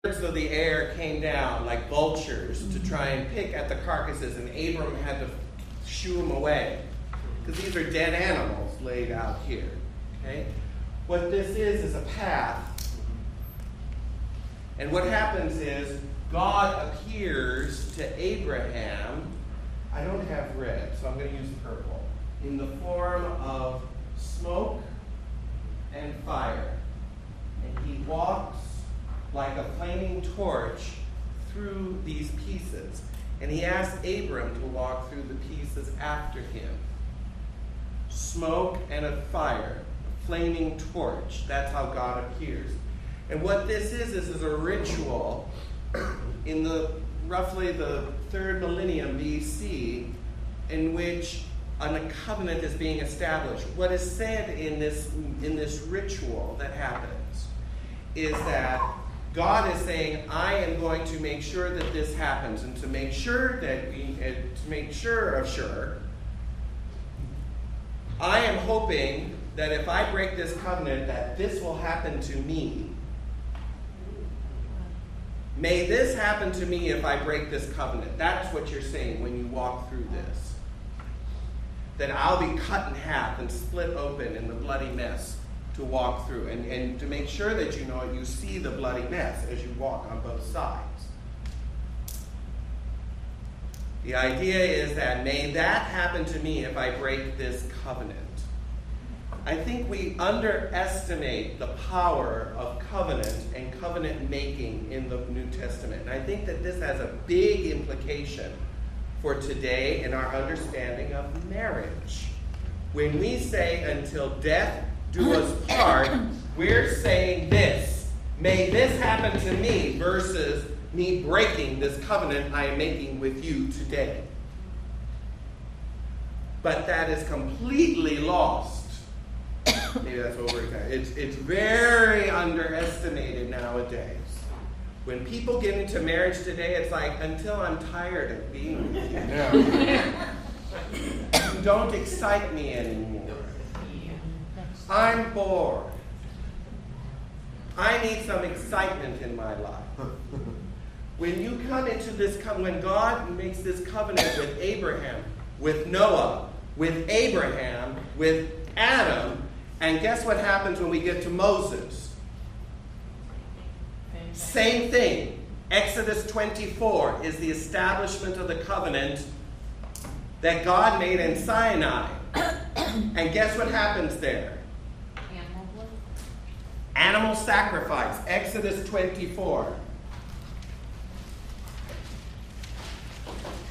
birds of the air came down like vultures to try and pick at the carcasses, and Abram had to shoo them away. Because these are dead animals laid out here. Okay? What this is a path. And what happens is God appears to Abraham. I don't have red, so I'm going to use purple. In the form of smoke and fire. And he walks like a flaming torch through these pieces. And he asks Abram to walk through the pieces after him. Smoke and a fire, a flaming torch. That's how God appears. And what this is a ritual in roughly the 3rd millennium BC, in which a covenant is being established. What is said in this ritual that happens is that God is saying, I am going to make sure that this happens, and to make sure of sure, I am hoping that if I break this covenant, that this will happen to me. May this happen to me if I break this covenant. That's what you're saying when you walk through this. That I'll be cut in half and split open in the bloody mess to walk through. And to make sure that you see the bloody mess as you walk on both sides. The idea is that may that happen to me if I break this covenant. I think we underestimate the power of covenant and covenant making in the New Testament. And I think that this has a big implication for today in our understanding of marriage. When we say, until death do us part, we're saying this. May this happen to me versus me breaking this covenant I am making with you today. But that is completely lost. Maybe that's what we're talking. It's very underestimated nowadays. When people get into marriage today, it's like, until I'm tired of being with you. Yeah. You don't excite me anymore. I'm bored. I need some excitement in my life. When you come into this, when God makes this covenant with Abraham, with Noah, with Abraham, with Adam, and guess what happens when we get to Moses? Same thing. Exodus 24 is the establishment of the covenant that God made in Sinai. And guess what happens there? Animal sacrifice. Exodus 24.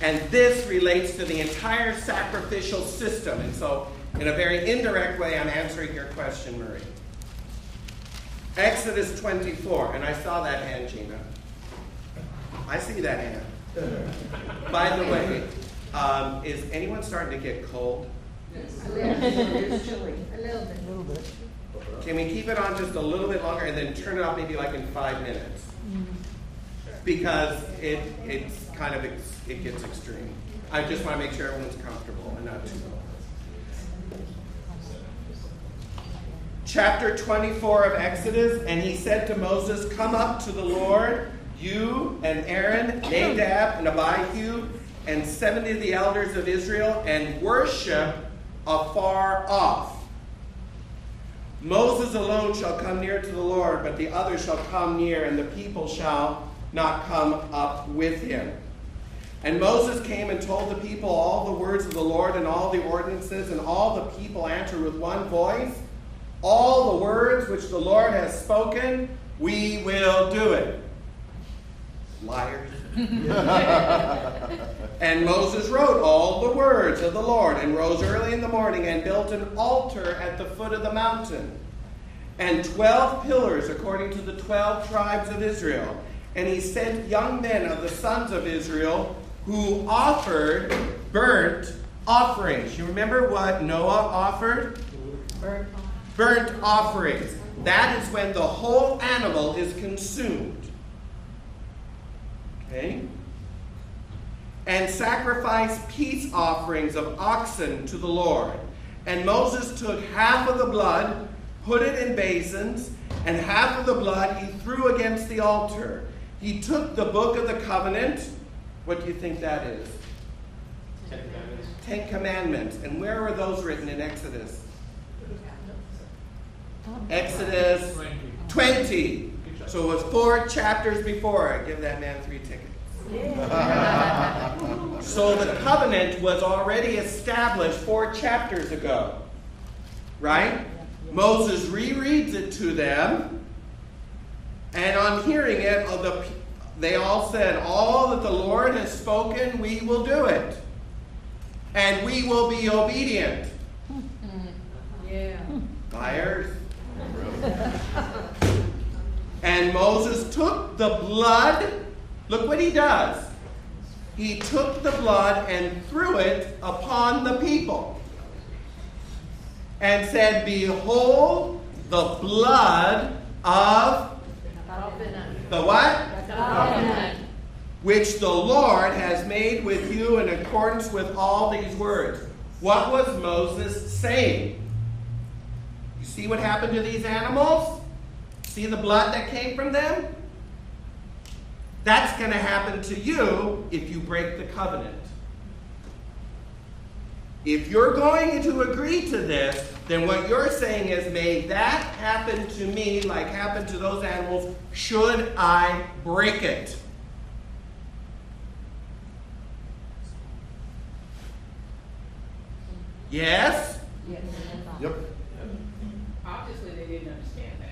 And this relates to the entire sacrificial system. And so, in a very indirect way, I'm answering your question, Marie. Exodus 24. And I saw that hand, Gina. I see that hand. By the way, is anyone starting to get cold? Yes. It's chilly. A little bit. Can we keep it on just a little bit longer and then turn it off maybe like in 5 minutes? Because it gets extreme. I just want to make sure everyone's comfortable and not too cold. Chapter 24 of Exodus, and he said to Moses, come up to the Lord, you and Aaron, Nadab and Abihu, and 70 of the elders of Israel, and worship afar off. Moses alone shall come near to the Lord, but the others shall come near, and the people shall not come up with him. And Moses came and told the people all the words of the Lord and all the ordinances, and all the people answered with one voice, all the words which the Lord has spoken, we will do it. Liars. And Moses wrote all the words of the Lord, and rose early in the morning and built an altar at the foot of the mountain, and 12 pillars according to the 12 tribes of Israel. And he sent young men of the sons of Israel who offered burnt offerings. You remember what Noah offered? Burnt offerings. That is when the whole animal is consumed. Okay? And sacrifice peace offerings of oxen to the Lord. And Moses took half of the blood, put it in basins, and half of the blood he threw against the altar. He took the book of the covenant. What do you think that is? 10 Commandments. 10 Commandments. And where were those written in Exodus? Exodus 20. So it was 4 chapters before. I give that man 3 tickets. So the covenant was already established 4 chapters ago. Right? Moses rereads it to them. And on hearing it, they all said, all that the Lord has spoken, we will do it. And we will be obedient. Yeah. Liars. And Moses took the blood. Look what he does. He took the blood and threw it upon the people. And said, behold the blood of the what? Which the Lord has made with you in accordance with all these words. What was Moses saying? You see what happened to these animals? See the blood that came from them? That's going to happen to you if you break the covenant. If you're going to agree to this, then what you're saying is, may that happen to me like happened to those animals, should I break it? Yes? Yes. Yep. Obviously, they didn't understand that.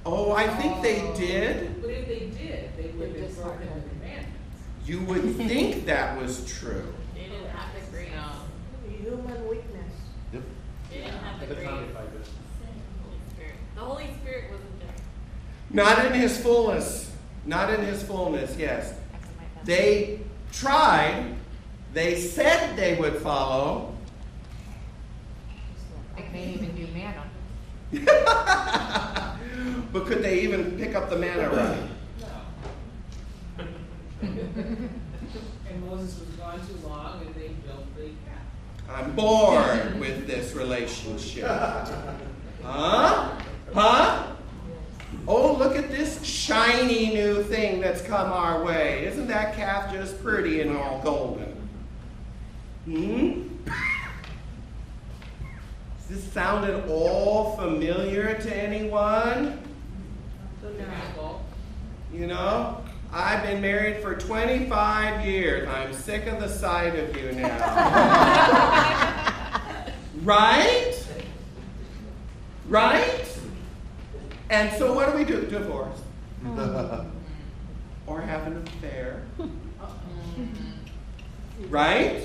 Oh, I think they did. But if they did, they would have broken the commandments. You would think that was true. They didn't have the grace. Human weakness. Yep. They didn't have At the the grace. time, they probably did. Holy Spirit. The Holy Spirit wasn't there. Not in his fullness. Not in his fullness, yes. They tried. They said they would follow. They can't even do manna. But could they even pick up the manna right? No. And Moses was gone too long, and they built the calf. I'm bored with this relationship. Huh? Huh? Oh, look at this shiny new thing that's come our way. Isn't that calf just pretty and all golden? Does this sound at all familiar to anyone? Apple. You know, I've been married for 25 years. I'm sick of the sight of you now. Right? Right? And so what do we do? Divorce. Or have an affair. Right?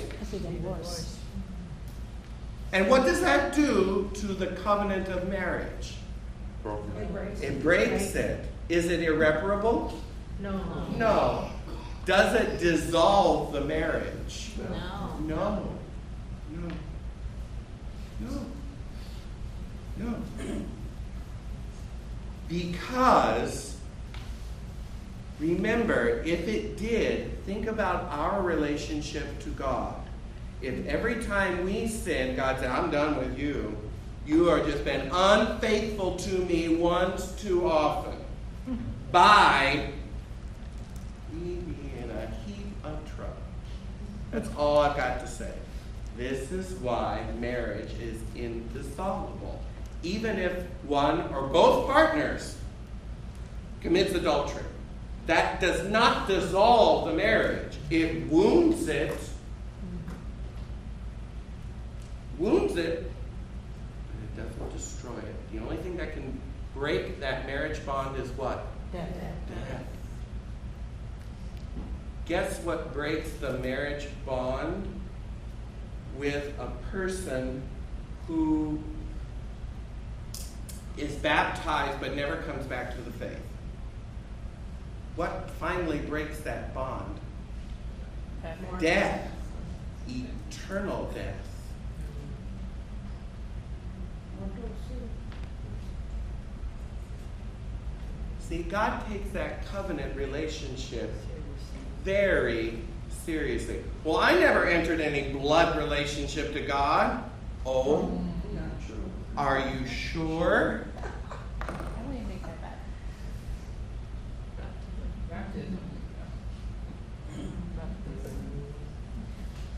And what does that do to the covenant of marriage? It breaks it. Is it irreparable? No. No. Does it dissolve the marriage? No. No. No. No. No. Because, remember, if it did, think about our relationship to God. If every time we sin, God said, I'm done with you. You are just been unfaithful to me once too often. By leave me in a heap of trouble. That's all I've got to say. This is why marriage is indissoluble. Even if one or both partners commits adultery, that does not dissolve the marriage. It wounds it. Wounds it, but it doesn't destroy it. The only thing that can break that marriage bond is what? Death. Death. Guess what breaks the marriage bond? With a person who is baptized but never comes back to the faith. What finally breaks that bond? Death. Eternal death. See, God takes that covenant relationship very seriously. Well, I never entered any blood relationship to God. Oh, are you sure? I don't even think that bad. Baptism.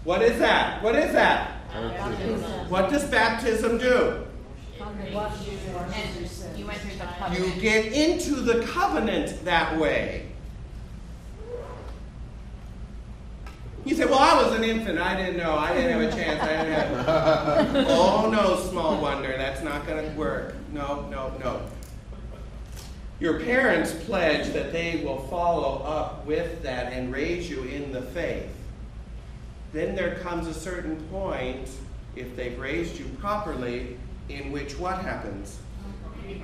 What is that? What is that? Baptism. What does baptism do? And you went through the You covenant. get into the covenant that way. You say, well, I was an infant. I didn't know. I didn't have a chance. I didn't have... Oh, no, small wonder. That's not going to work. No, no, no. Your parents pledge that they will follow up with that and raise you in the faith. Then there comes a certain point, if they've raised you properly, in which what happens? You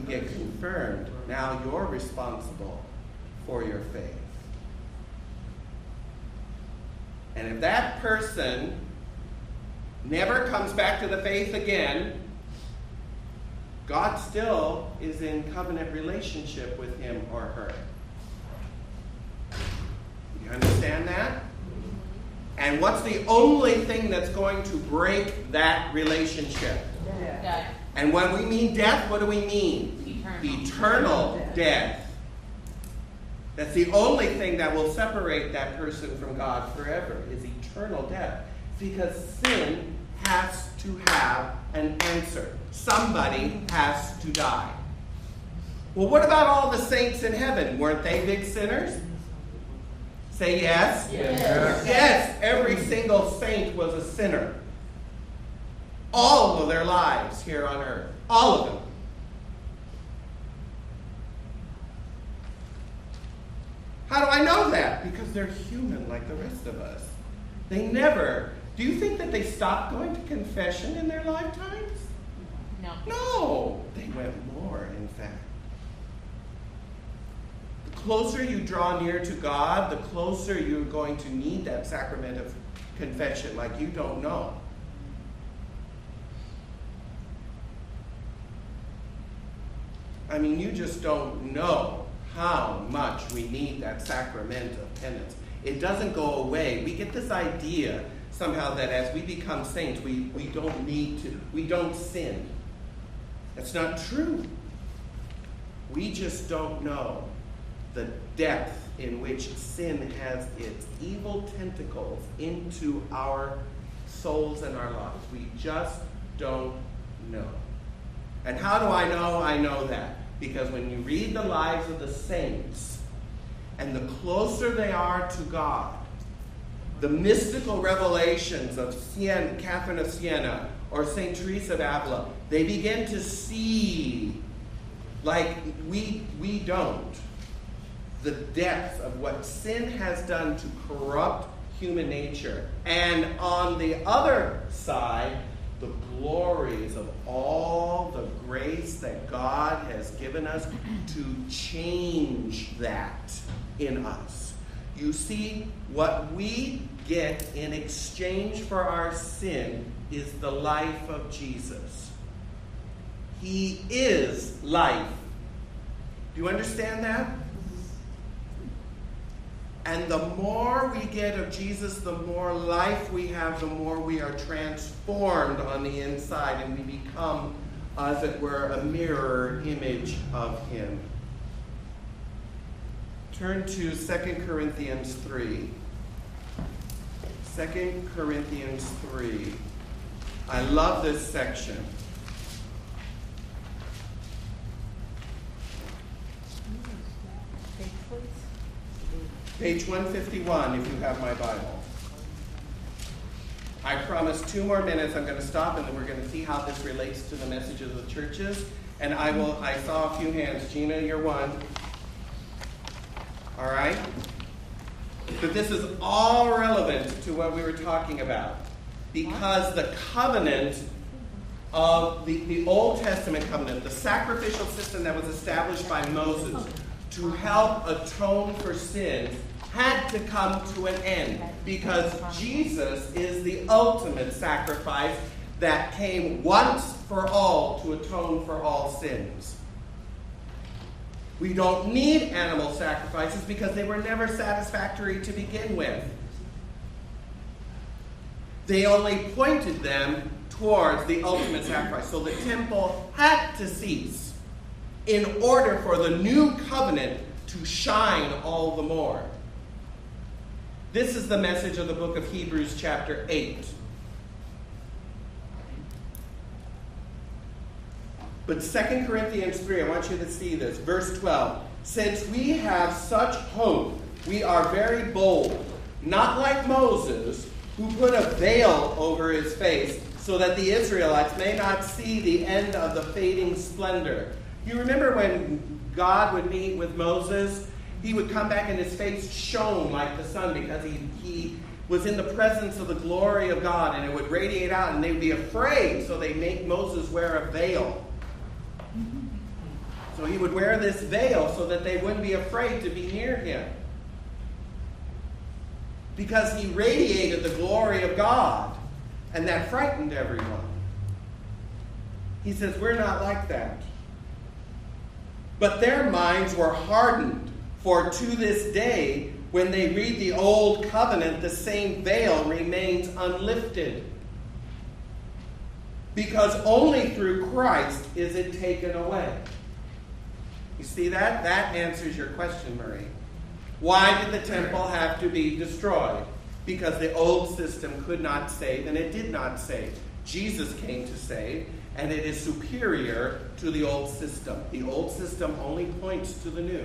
get confirmed. Now you're responsible for your faith. And if that person never comes back to the faith again, God still is in covenant relationship with him or her. You understand that? And what's the only thing that's going to break that relationship? Death. And when we mean death, what do we mean? Eternal death. That's the only thing that will separate that person from God forever, is eternal death. Because sin has to have an answer. Somebody has to die. Well, what about all the saints in heaven? Weren't they big sinners? Say yes. Yes. Yes, every single saint was a sinner. All of their lives here on earth. All of them. How do I know that? Because they're human like the rest of us. They never... Do you think that they stopped going to confession in their lifetimes? No. No. They went more, in fact. The closer you draw near to God, the closer you're going to need that sacrament of confession like you don't know. I mean, you just don't know how much we need that sacrament of penance. It doesn't go away. We get this idea somehow that as we become saints, we don't need to, we don't sin. That's not true. We just don't know the depth in which sin has its evil tentacles into our souls and our lives. We just don't know. And how do I know? I know that because when you read the lives of the saints, and the closer they are to God, the mystical revelations of Catherine of Siena or St. Teresa of Avila, they begin to see, like we don't, the depth of what sin has done to corrupt human nature. And on the other side, the glories of all the grace that God has given us to change that in us. You see, what we get in exchange for our sin is the life of Jesus. He is life. Do you understand that? And the more we get of Jesus, the more life we have, the more we are transformed on the inside, and we become, as it were, a mirror image of him. Turn to 2 Corinthians 3. 2 Corinthians 3. I love this section. Page 151, if you have my Bible. I promise 2 more minutes. I'm going to stop, and then we're going to see how this relates to the messages of the churches. And I saw a few hands. Gina, you're one. All right? But this is all relevant to what we were talking about. Because the covenant of the Old Testament covenant, the sacrificial system that was established by Moses to help atone for sins, had to come to an end. Because Jesus is the ultimate sacrifice that came once for all to atone for all sins. We don't need animal sacrifices because they were never satisfactory to begin with. They only pointed them towards the ultimate sacrifice. So the temple had to cease in order for the new covenant to shine all the more. This is the message of the book of Hebrews chapter 8. But 2 Corinthians 3, I want you to see this. Verse 12. Since we have such hope, we are very bold, not like Moses, who put a veil over his face, so that the Israelites may not see the end of the fading splendor. You remember when God would meet with Moses? He would come back and his face shone like the sun because he was in the presence of the glory of God, and it would radiate out, and they would be afraid, so they make Moses wear a veil. So he would wear this veil so that they wouldn't be afraid to be near him, because he radiated the glory of God, and that frightened everyone. He says, we're not like that. But their minds were hardened, for to this day, when they read the old covenant, the same veil remains unlifted. Because only through Christ is it taken away. You see that? That answers your question, Marie. Why did the temple have to be destroyed? Because the old system could not save, and it did not save. Jesus came to save, and it is superior to the old system. The old system only points to the new.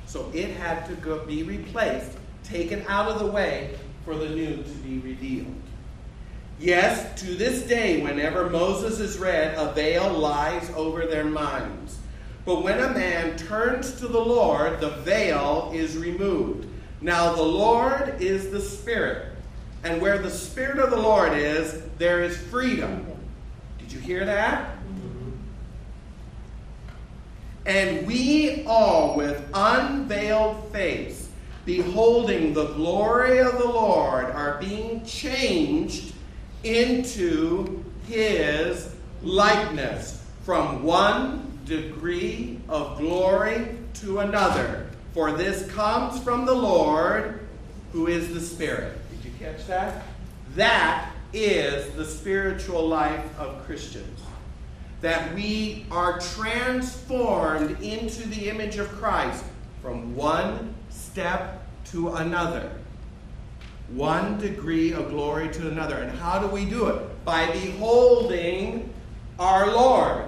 So it had to be replaced, taken out of the way for the new to be revealed. Yes, to this day, whenever Moses is read, a veil lies over their minds. But when a man turns to the Lord, the veil is removed. Now the Lord is the Spirit, and where the Spirit of the Lord is, there is freedom. Did you hear that? And we all, with unveiled face, beholding the glory of the Lord, are being changed into his likeness, from one degree of glory to another. For this comes from the Lord, who is the Spirit. Did you catch that? That is the spiritual life of Christians. That we are transformed into the image of Christ from one step to another. One degree of glory to another. And how do we do it? By beholding our Lord.